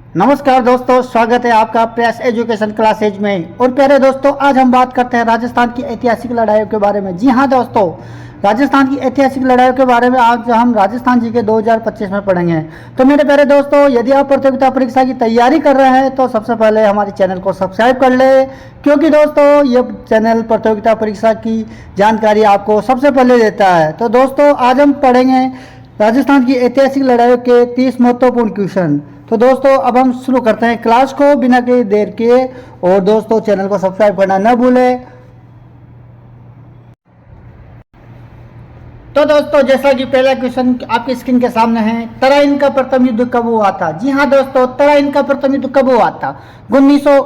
नमस्कार दोस्तों, स्वागत है आपका प्रेस एजुकेशन क्लासेज में। और प्यारे दोस्तों, आज हम बात करते हैं राजस्थान की ऐतिहासिक लड़ाइयों के बारे में। जी हाँ दोस्तों, राजस्थान की ऐतिहासिक लड़ाइयों के बारे में आज हम राजस्थान जी के 2025 में पढ़ेंगे। तो मेरे प्यारे दोस्तों, यदि आप प्रतियोगिता परीक्षा की तैयारी कर रहे हैं तो सबसे पहले हमारे चैनल को सब्सक्राइब कर ले, क्योंकि दोस्तों ये चैनल प्रतियोगिता परीक्षा की जानकारी आपको सबसे पहले देता है। तो दोस्तों, आज हम पढ़ेंगे राजस्थान की ऐतिहासिक लड़ाइयों के 30 महत्वपूर्ण क्वेश्चन। तो दोस्तों, अब हम शुरू करते हैं क्लास को बिना किसी देर के। और दोस्तों, चैनल को सब्सक्राइब करना न भूलें। तो दोस्तों, जैसा कि पहला क्वेश्चन आपकी स्क्रीन के सामने है, तराइन का प्रथम युद्ध कब हुआ था? जी हाँ दोस्तों, तराइन का प्रथम युद्ध कब हुआ था? 1900।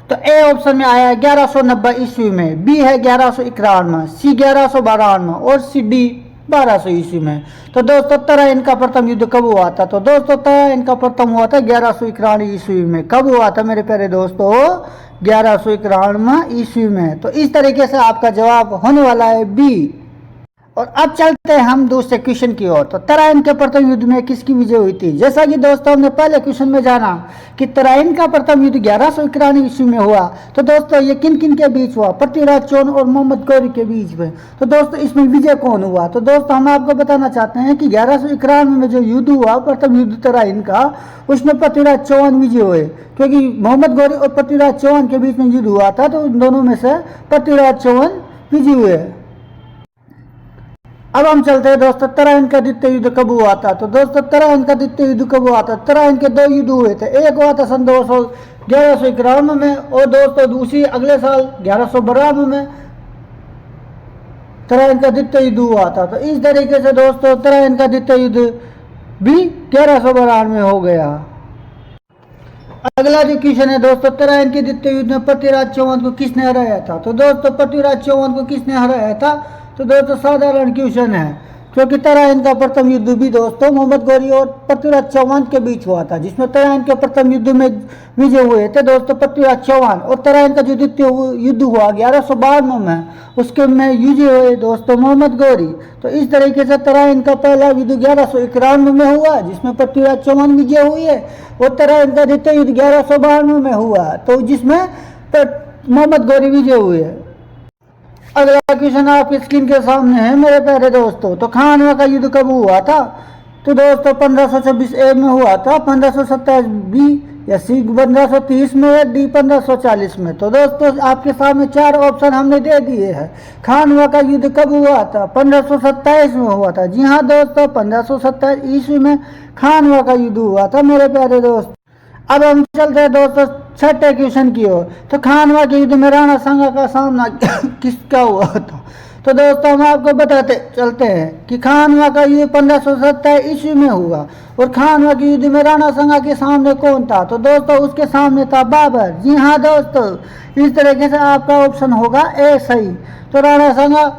तो ए ऑप्शन में आया 1190 ईस्वी में, बी है 1151 में, सी 1152 में और सी डी 1200 ईस्वी में। तो दोस्तों, तराइन का प्रथम युद्ध कब हुआ था? तो दोस्तों, तराइन का प्रथम हुआ था 1151 ईस्वी में। कब हुआ था मेरे प्यारे दोस्तों? 1151 ईस्वी में। तो इस तरीके से आपका जवाब होने वाला है बी। और अब चलते हैं हम दूसरे क्वेश्चन की ओर। तो तराइन के प्रथम युद्ध में किसकी विजय हुई थी? जैसा कि दोस्तों हमने पहले क्वेश्चन में जाना कि तराइन का प्रथम युद्ध 1191 ईस्वी में हुआ। तो दोस्तों, ये किन किन के बीच हुआ? पृथ्वीराज चौहान और मोहम्मद गौरी के बीच में। तो दोस्तों, इसमें विजय कौन हुआ? तो दोस्तों, हम आपको बताना चाहते हैं कि 1191 में जो युद्ध हुआ, प्रथम युद्ध तराइन का, उसमें पृथ्वीराज चौहान विजय हुए, क्योंकि मोहम्मद गौरी और पृथ्वीराज चौहान के बीच में युद्ध हुआ था। तो उन दोनों में से पृथ्वीराज चौहान विजय हुए। अब हम चलते हैं दोस्तों, तराइन का द्वितीय युद्ध कब हुआ था? तो दोस्तों, तराइन का द्वितीय युद्ध कब हुआ था? तराइन के दो युद्ध हुए थे। एक हुआ था सन 1191 में, और दोस्तों दूसरी अगले साल 1192 में तराइन का द्वितीय युद्ध हुआ था। तो इस तरीके से दोस्तों, तराइन का द्वितीय युद्ध भी 1192 में हो गया। अगला जो क्वेश्चन है दोस्तों, तराइन के द्वितीय युद्ध में पृथ्वीराज चौहान को किसने हराया था? तो दोस्तों, पृथ्वीराज चौहान को किसने हराया था? तो दोस्तों, साधारण क्वेश्चन है, क्योंकि तराइन का प्रथम युद्ध भी दोस्तों मोहम्मद गौरी और पृथ्वीराज चौहान के बीच हुआ था, जिसमें तराइन के प्रथम युद्ध में विजय हुए थे दोस्तों पृथ्वीराज चौहान। और तराइन का जो द्वितीय युद्ध हुआ 1192 में, उसके में विजय हुए दोस्तों मोहम्मद गौरी। तो इस तरीके से तराइन का पहला युद्ध 1191 में हुआ, जिसमें पृथ्वीराज चौहान विजय हुई है, और तराइन का द्वितीय युद्ध 1192 में हुआ, तो जिसमें मोहम्मद गौरी विजय हुए। अगला क्वेश्चन आपकी स्क्रीन के सामने है मेरे प्यारे दोस्तों। तो खानवा का युद्ध कब हुआ था? तो दोस्तों, 1526 ए में हुआ था, 1527 बी या सी 1530 में या डी 1540 में। तो दोस्तों, आपके सामने चार ऑप्शन हमने दे दिए हैं। खानवा का युद्ध कब हुआ था? 1527 में हुआ था। जी हाँ दोस्तों, 1527 ईस्वी में खानवा का युद्ध हुआ था मेरे प्यारे दोस्त। अब हम चलते हैं दोस्तों छठे क्वेश्चन की ओर। तो खानवा के युद्ध में राणा सांगा का सामना किसका हुआ था? तो दोस्तों, हम आपको बताते चलते हैं कि खानवा का युद्ध 1527 ईस्वी में हुआ। और खानवा के युद्ध में राणा सांगा के सामने कौन था? तो दोस्तों, उसके सामने था बाबर। जी हाँ दोस्तों, इस तरीके से आपका ऑप्शन होगा ए सही। तो राणा सांगा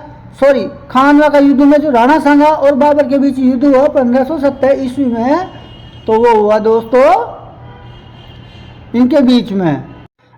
खानवा का युद्ध में जो राणा सांगा और बाबर के बीच युद्ध हुआ 1527 ईस्वी में, तो वो हुआ दोस्तों इनके बीच में।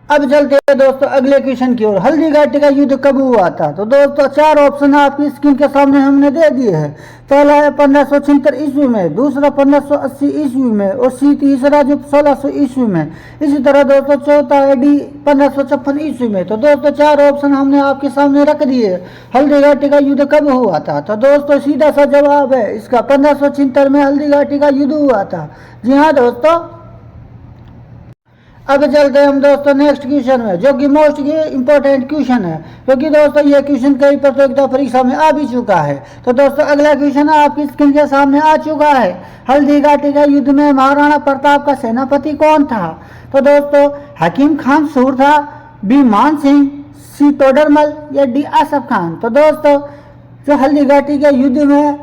अब चलते हैं दोस्तों अगले क्वेश्चन की ओर। हल्दी घाटी का युद्ध कब हुआ था? तो दोस्तों, चार ऑप्शन आपकी स्क्रीन के सामने हमने दे दिए हैं। पहला है 1576 ईस्वी में, दूसरा 1580 ईस्वी में, और सी तीसरा जो 1600 ईस्वी में। इसी तरह दोस्तों चौथा है डी 1556 ईस्वी में। तो दोस्तों, चार ऑप्शन हमने आपके सामने रख दिए। हल्दी घाटी का युद्ध कब हुआ था? तो दोस्तों, सीधा सा जवाब है इसका 1576 में हल्दी घाटी का युद्ध हुआ था। जी हाँ दोस्तों। अब चलते हैं हम दोस्तों नेक्स्ट क्वेश्चन में, जो कि मोस्ट इंपॉर्टेंट क्वेश्चन है, क्योंकि दोस्तों ये क्वेश्चन कई प्रतियोगिता परीक्षा में आ भी चुका है। तो दोस्तों, अगला क्वेश्चन आपकी स्क्रीन के सामने आ चुका है। हल्दी घाटी का युद्ध में महाराणा प्रताप का सेनापति कौन था? तो दोस्तों, हकीम खान सूर था, बी मान सिंह, सी तोडरमल या डी आसफ खान। तो दोस्तों, जो हल्दी घाटी के युद्ध में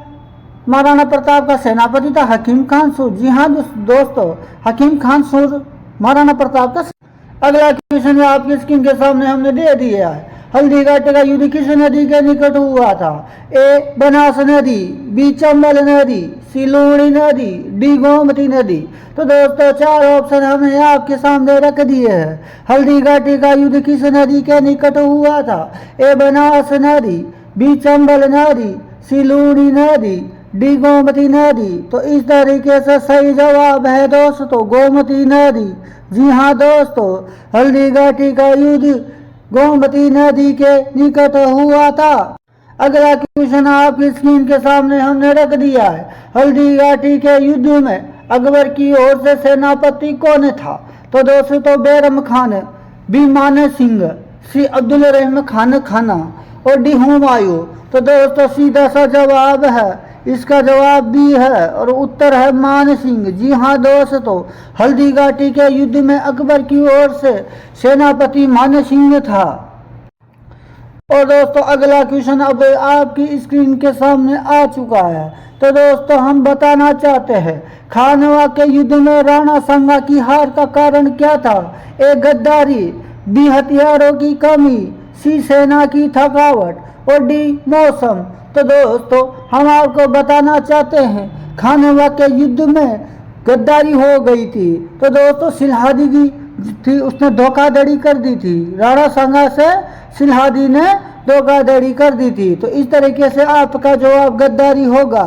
महाराणा प्रताप का सेनापति था हकीम खान सूर। जी हाँ दोस्तों, हकीम खान सूर महाराणा प्रताप का। अगला क्वेश्चन है आपकी स्क्रीन के सामने हमने दे दिया है। हल्दी घाटी का युद्ध किस नदी के निकट हुआ था? ए बनास नदी, बी चंबल नदी, सी लूणी नदी, डी गोमती नदी। तो दोस्तों, चार ऑप्शन हमने आपके सामने रख दिए हैं। हल्दी घाटी का युद्ध किस नदी के निकट हुआ था? ए बनास नदी, बी चंबल नदी, सी लूणी नदी, डी गोमती नदी। तो इस तरीके से सही जवाब है दोस्तों गोमती नदी। जी हाँ दोस्तों, हल्दी घाटी का युद्ध गोमती नदी के निकट हुआ था। अगला क्वेश्चन आपकी स्क्रीन के सामने हमने रख दिया है। हल्दी घाटी के युद्ध में अकबर की ओर से सेनापति कौन था? तो दोस्तों बैरम खान, बी मान सिंह, सी अब्दुल रहमान खान खाना और डी हुमायूं। तो दोस्तों सीधा सा जवाब है, इसका जवाब बी है और उत्तर है मान सिंह। जी हाँ दोस्तों, हल्दी घाटी के युद्ध में अकबर की ओर से सेनापति मान सिंह था। और दोस्तों अगला क्वेश्चन अब आपकी स्क्रीन के सामने आ चुका है। तो दोस्तों हम बताना चाहते हैं, खानवा के युद्ध में राणा सांगा की हार का कारण क्या था? ए गद्दारी, बी हथियारों की कमी, सी सेना की थकावट और डी मौसम। तो दोस्तों हम आपको बताना चाहते हैं, खानवा के युद्ध में गद्दारी हो गई थी। तो दोस्तों सिलहादी की थी, उसने धोखाधड़ी कर दी थी, राणा सांगा से सिलहादी ने धोखाधड़ी कर दी थी। तो इस तरीके से आपका जवाब गद्दारी होगा।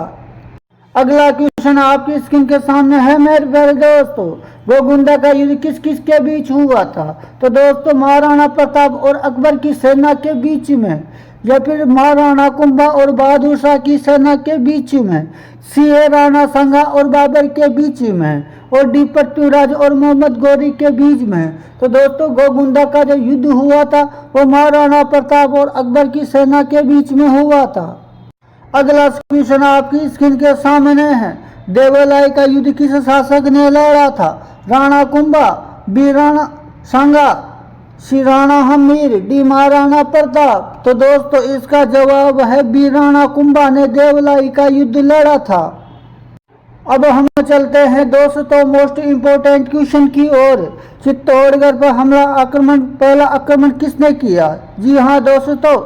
अगला क्वेश्चन आपकी स्क्रीन के सामने है मेरे प्यारे दोस्तों, गोगुंडा का युद्ध किस किस के बीच हुआ था? तो दोस्तों महाराणा प्रताप और अकबर की सेना के बीच में, या फिर महाराणा कुंभा और बहादुर शाह की सेना के बीच में, सी राणा सांगा और बाबर के बीच में और डी पृथ्वीराज और मोहम्मद गौरी के बीच में। तो दोस्तों गोगुंडा का जो युद्ध हुआ था वो महाराणा प्रताप और अकबर की सेना के बीच में हुआ था। अगला क्वेश्चन आपकी स्क्रीन के सामने है, देवलाई का युद्ध किस शासक ने लड़ा था? राणा कुंभा, बी राणा सांगा, सी राणा हमीर, डी महाराणा प्रताप। तो दोस्तों इसका जवाब है बी राणा कुंभा ने देवलाई का युद्ध लड़ा था। अब हम चलते हैं दोस्तों मोस्ट इम्पोर्टेंट क्वेश्चन की ओर। चित्तौड़गढ़ पर हमला आक्रमण, पहला आक्रमण किसने किया? जी हाँ दोस्तों,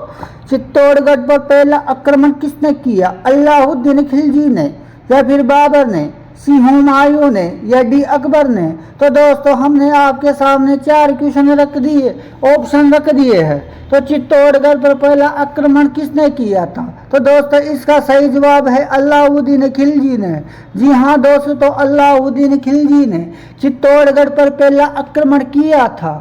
चित्तौड़गढ़ पर पहला आक्रमण किसने किया? अलाउद्दीन खिलजी ने, या फिर बाबर ने, सी हुमायूं ने, या डी अकबर ने। तो दोस्तों हमने आपके सामने 4 क्वेश्चन रख दिए, ऑप्शन रख दिए हैं। तो चित्तौड़गढ़ पर पहला आक्रमण किसने किया था? तो दोस्तों इसका सही जवाब है अलाउद्दीन खिलजी ने। जी हाँ दोस्तों, अलाउद्दीन खिलजी ने चित्तौड़गढ़ पर पहला आक्रमण किया था।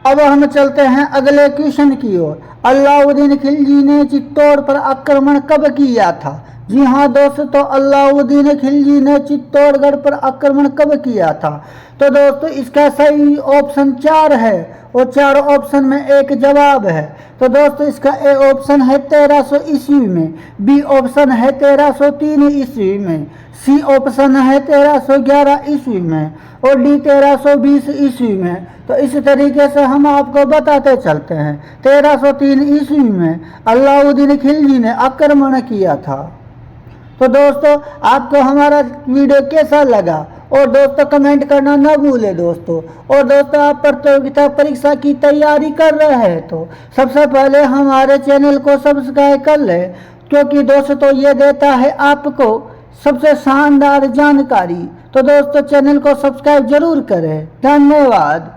अब हम चलते हैं अगले क्वेश्चन की ओर। अलाउद्दीन खिलजी ने चित्तौड़ पर आक्रमण कब किया था? जी हाँ दोस्तों, अलाउद्दीन खिलजी ने चित्तौड़गढ़ पर आक्रमण कब किया था? तो दोस्तों इसका सही ऑप्शन 4 है और 4 ऑप्शन में एक जवाब है। तो दोस्तों इसका ए ऑप्शन है 1300 ईस्वी में, बी ऑप्शन है 1303 ईस्वी में, सी ऑप्शन है 1311 ईस्वी में और डी 1320 ईस्वी में। तो इस तरीके से हम आपको बताते चलते हैं, 1303 ईस्वी में अलाउद्दीन खिलजी ने आक्रमण किया था। तो दोस्तों आपको हमारा वीडियो कैसा लगा? और दोस्तों कमेंट करना न भूले दोस्तों। और दोस्तों आप प्रतियोगिता परीक्षा की तैयारी कर रहे हैं तो सबसे पहले हमारे चैनल को सब्सक्राइब कर ले, क्योंकि दोस्तों ये देता है आपको सबसे शानदार जानकारी। तो दोस्तों चैनल को सब्सक्राइब जरूर करें। धन्यवाद।